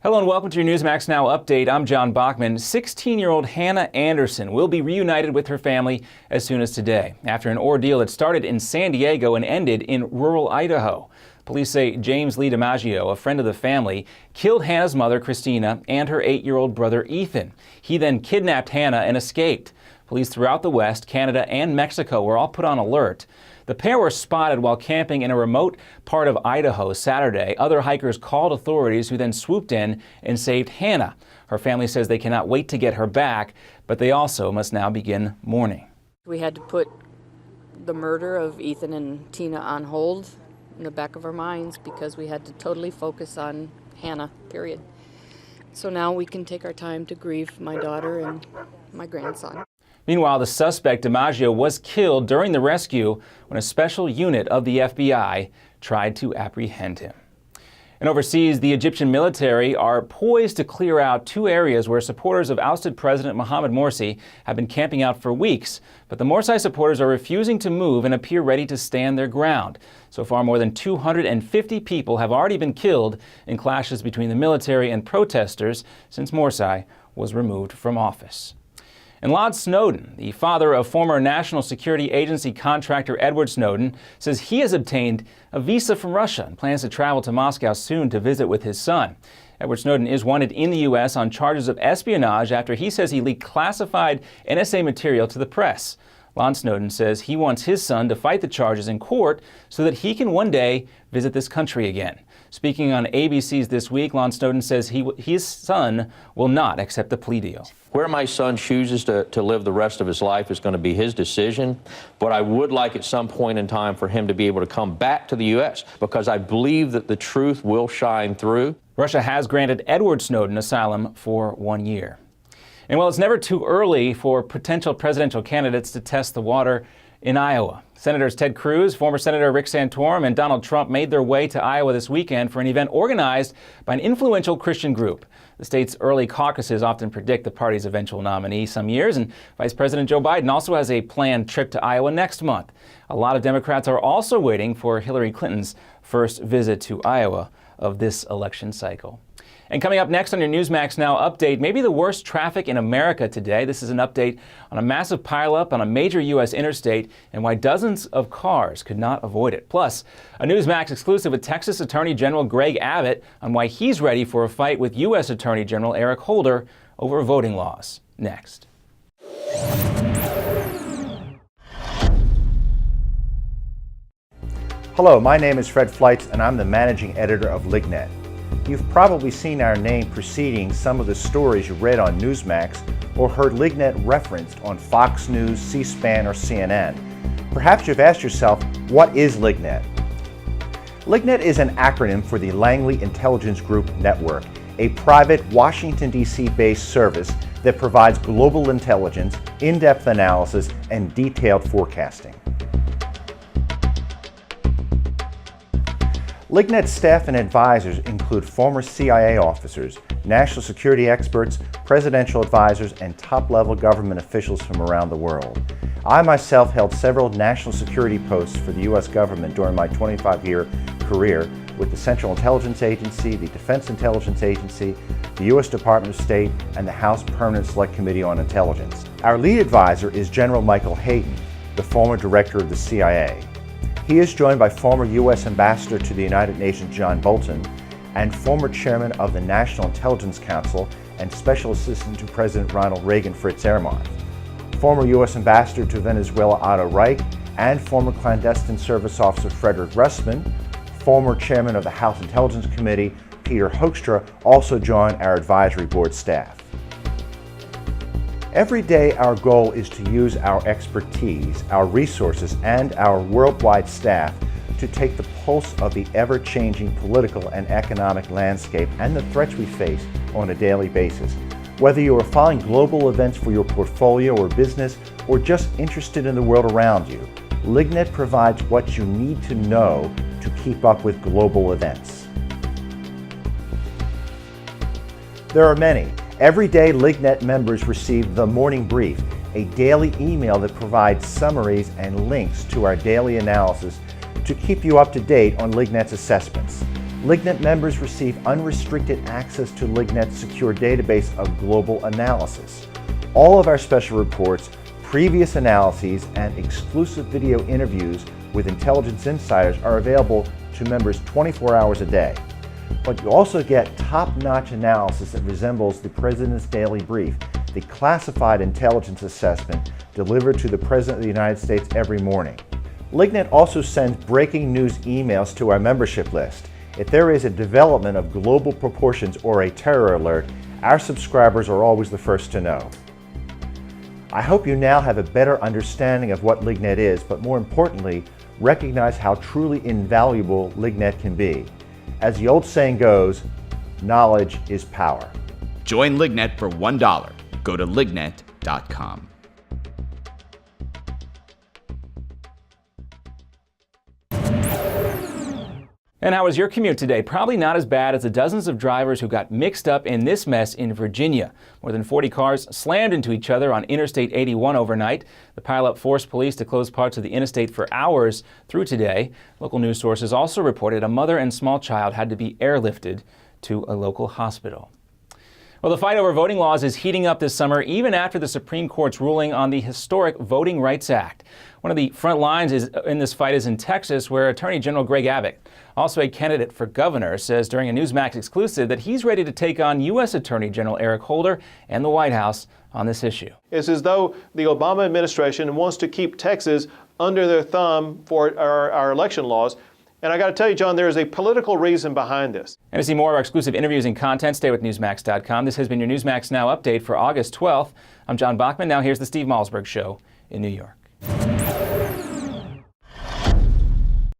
Hello and welcome to your Newsmax Now update. I'm John Bachman. 16-year-old Hannah Anderson will be reunited with her family as soon as today, after an ordeal that started in San Diego and ended in rural Idaho. Police say James Lee DiMaggio, a friend of the family, killed Hannah's mother, Christina, and her 8-year-old brother, Ethan. He then kidnapped Hannah and escaped. Police throughout the West, Canada, and Mexico were all put on alert. The pair were spotted while camping in a remote part of Idaho Saturday. Other hikers called authorities, who then swooped in and saved Hannah. Her family says they cannot wait to get her back, but they also must now begin mourning. We had to put the murder of Ethan and Tina on hold in the back of our minds because we had to totally focus on Hannah, period. So now we can take our time to grieve my daughter and my grandson. Meanwhile, the suspect, DiMaggio, was killed during the rescue when a special unit of the FBI tried to apprehend him. And overseas, the Egyptian military are poised to clear out 2 areas where supporters of ousted President Mohamed Morsi have been camping out for weeks. But the Morsi supporters are refusing to move and appear ready to stand their ground. So far, more than 250 people have already been killed in clashes between the military and protesters since Morsi was removed from office. And Lon Snowden, the father of former National Security Agency contractor Edward Snowden, says he has obtained a visa from Russia and plans to travel to Moscow soon to visit with his son. Edward Snowden is wanted in the U.S. on charges of espionage after he says he leaked classified NSA material to the press. Lon Snowden says he wants his son to fight the charges in court so that he can one day visit this country again. Speaking on ABC's This Week, Lon Snowden says his son will not accept the plea deal. Where my son chooses to live the rest of his life is going to be his decision, but I would like at some point in time for him to be able to come back to the U.S. because I believe that the truth will shine through. Russia has granted Edward Snowden asylum for 1 year. And while it's never too early for potential presidential candidates to test the water in Iowa, Senators Ted Cruz, former Senator Rick Santorum, and Donald Trump made their way to Iowa this weekend for an event organized by an influential Christian group. The state's early caucuses often predict the party's eventual nominee some years, and Vice President Joe Biden also has a planned trip to Iowa next month. A lot of Democrats are also waiting for Hillary Clinton's first visit to Iowa of this election cycle. And coming up next on your Newsmax Now update, maybe the worst traffic in America today. This is an update on a massive pileup on a major U.S. interstate and why dozens of cars could not avoid it. Plus, a Newsmax exclusive with Texas Attorney General Greg Abbott on why he's ready for a fight with U.S. Attorney General Eric Holder over voting laws. Next. Hello, my name is Fred Fleitz, and I'm the managing editor of LigNet. You've probably seen our name preceding some of the stories you read on Newsmax or heard LigNet referenced on Fox News, C-SPAN, or CNN. Perhaps you've asked yourself, what is LigNet? LigNet is an acronym for the Langley Intelligence Group Network, a private Washington, D.C. based service that provides global intelligence, in-depth analysis, and detailed forecasting. LigNet staff and advisors include former CIA officers, national security experts, presidential advisors, and top-level government officials from around the world. I myself held several national security posts for the U.S. government during my 25-year career with the Central Intelligence Agency, the Defense Intelligence Agency, the U.S. Department of State, and the House Permanent Select Committee on Intelligence. Our lead advisor is General Michael Hayden, the former director of the CIA. He is joined by former U.S. Ambassador to the United Nations John Bolton and former chairman of the National Intelligence Council and Special Assistant to President Ronald Reagan Fritz Ehrmann, former U.S. Ambassador to Venezuela Otto Reich and former clandestine service officer Frederick Russman, former chairman of the House Intelligence Committee Peter Hoekstra also join our advisory board staff. Every day, our goal is to use our expertise, our resources, and our worldwide staff to take the pulse of the ever-changing political and economic landscape and the threats we face on a daily basis. Whether you are following global events for your portfolio or business, or just interested in the world around you, LigNet provides what you need to know to keep up with global events. There are many. Every day, LigNet members receive the Morning Brief, a daily email that provides summaries and links to our daily analysis to keep you up to date on LigNet's assessments. LigNet members receive unrestricted access to LigNet's secure database of global analysis. All of our special reports, previous analyses, and exclusive video interviews with intelligence insiders are available to members 24 hours a day. But you also get top-notch analysis that resembles the President's Daily Brief, the classified intelligence assessment delivered to the President of the United States every morning. LigNet also sends breaking news emails to our membership list. If there is a development of global proportions or a terror alert, our subscribers are always the first to know. I hope you now have a better understanding of what LigNet is, but more importantly, recognize how truly invaluable LigNet can be. As the old saying goes, knowledge is power. Join LigNet for $1. Go to lignet.com. And how was your commute today? Probably not as bad as the dozens of drivers who got mixed up in this mess in Virginia. More than 40 cars slammed into each other on Interstate 81 overnight. The pileup forced police to close parts of the interstate for hours through today. Local news sources also reported a mother and small child had to be airlifted to a local hospital. Well, the fight over voting laws is heating up this summer, even after the Supreme Court's ruling on the historic Voting Rights Act. One of the front lines in this fight is in Texas, where Attorney General Greg Abbott, also a candidate for governor, says during a Newsmax exclusive that he's ready to take on U.S. Attorney General Eric Holder and the White House on this issue. It's as though the Obama administration wants to keep Texas under their thumb for our election laws. And I got to tell you, John, there is a political reason behind this. And to see more of our exclusive interviews and content, stay with Newsmax.com. This has been your Newsmax Now update for August 12th. I'm John Bachman. Now here's the Steve Malzberg Show in New York.